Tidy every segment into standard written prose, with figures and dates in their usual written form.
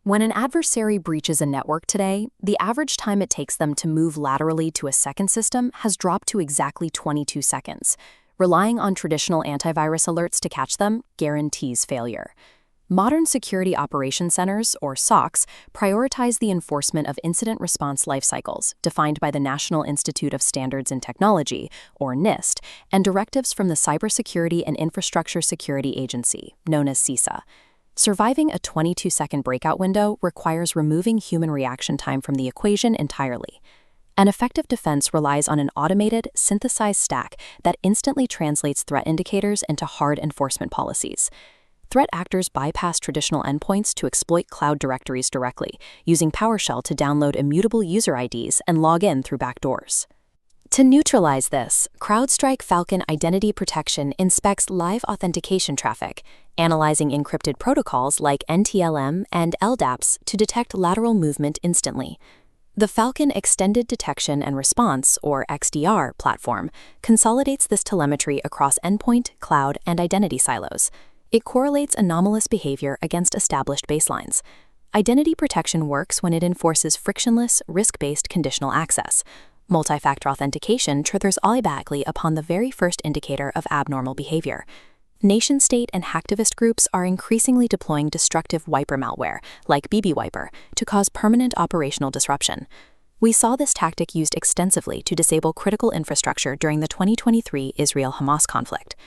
When an adversary breaches a network today, the average time it takes them to move laterally to a second system has dropped to exactly 22 seconds. Relying on traditional antivirus alerts to catch them guarantees failure. Modern security operations centers, or SOCs, prioritize the enforcement of incident response lifecycles defined by the National Institute of Standards and Technology, or NIST, and directives from the Cybersecurity and Infrastructure Security Agency, known as CISA. Surviving a 22-second breakout window requires removing human reaction time from the equation entirely. An effective defense relies on an automated, synthesized stack that instantly translates threat indicators into hard enforcement policies. Threat actors bypass traditional endpoints to exploit cloud directories directly, using PowerShell to download immutable user IDs and log in through backdoors. To neutralize this, CrowdStrike Falcon Identity Protection inspects live authentication traffic, analyzing encrypted protocols like NTLM and LDAPs to detect lateral movement instantly. The Falcon Extended Detection and Response, or XDR, platform consolidates this telemetry across endpoint, cloud, and identity silos. It correlates anomalous behavior against established baselines. Identity protection works when it enforces frictionless, risk-based conditional access. Multi-factor authentication triggers automatically upon the very first indicator of abnormal behavior. Nation-state and hacktivist groups are increasingly deploying destructive wiper malware, like BB Wiper, to cause permanent operational disruption. We saw this tactic used extensively to disable critical infrastructure during the 2023 Israel-Hamas conflict.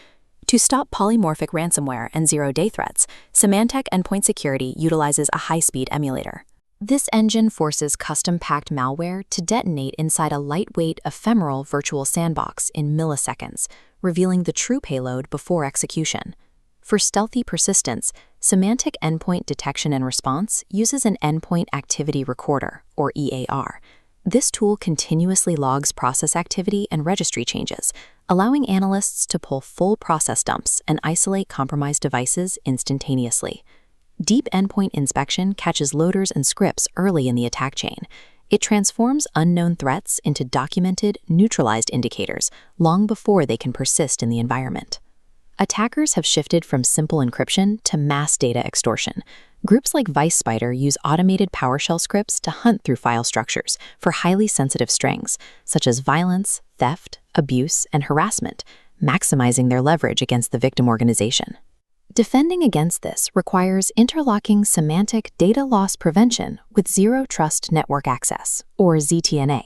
To stop polymorphic ransomware and zero-day threats, Symantec Endpoint Security utilizes a high-speed emulator. This engine forces custom-packed malware to detonate inside a lightweight, ephemeral virtual sandbox in milliseconds, revealing the true payload before execution. For stealthy persistence, Symantec Endpoint Detection and Response uses an Endpoint Activity Recorder, or EAR. This tool continuously logs process activity and registry changes, allowing analysts to pull full process dumps and isolate compromised devices instantaneously. Deep endpoint inspection catches loaders and scripts early in the attack chain. It transforms unknown threats into documented, neutralized indicators long before they can persist in the environment. Attackers have shifted from simple encryption to mass data extortion. Groups like ViceSpider use automated PowerShell scripts to hunt through file structures for highly sensitive strings, such as violence, theft, abuse, and harassment, maximizing their leverage against the victim organization. Defending against this requires interlocking semantic data loss prevention with Zero Trust Network Access, or ZTNA.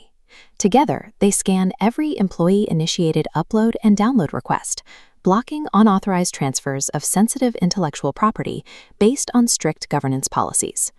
Together, they scan every employee-initiated upload and download request, blocking unauthorized transfers of sensitive intellectual property based on strict governance policies.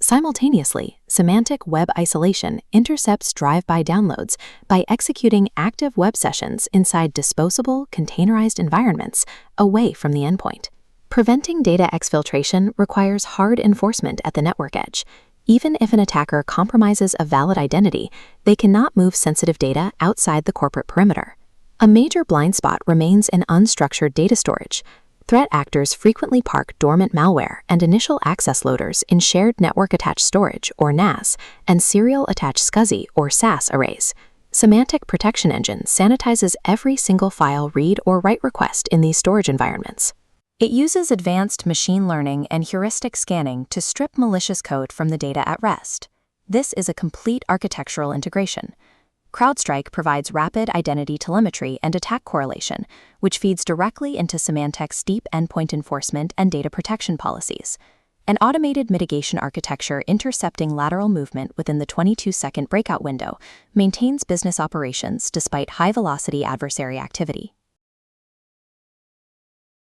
Simultaneously, Symantec Web Isolation intercepts drive-by downloads by executing active web sessions inside disposable, containerized environments away from the endpoint. Preventing data exfiltration requires hard enforcement at the network edge. Even if an attacker compromises a valid identity, they cannot move sensitive data outside the corporate perimeter. A major blind spot remains in unstructured data storage. Threat actors frequently park dormant malware and initial access loaders in shared network-attached storage, or NAS, and serial-attached SCSI, or SAS, arrays. Symantec Protection Engine sanitizes every single file read or write request in these storage environments. It uses advanced machine learning and heuristic scanning to strip malicious code from the data at rest. This is a complete architectural integration. CrowdStrike provides rapid identity telemetry and attack correlation, which feeds directly into Symantec's deep endpoint enforcement and data protection policies. An automated mitigation architecture intercepting lateral movement within the 22-second breakout window maintains business operations despite high-velocity adversary activity.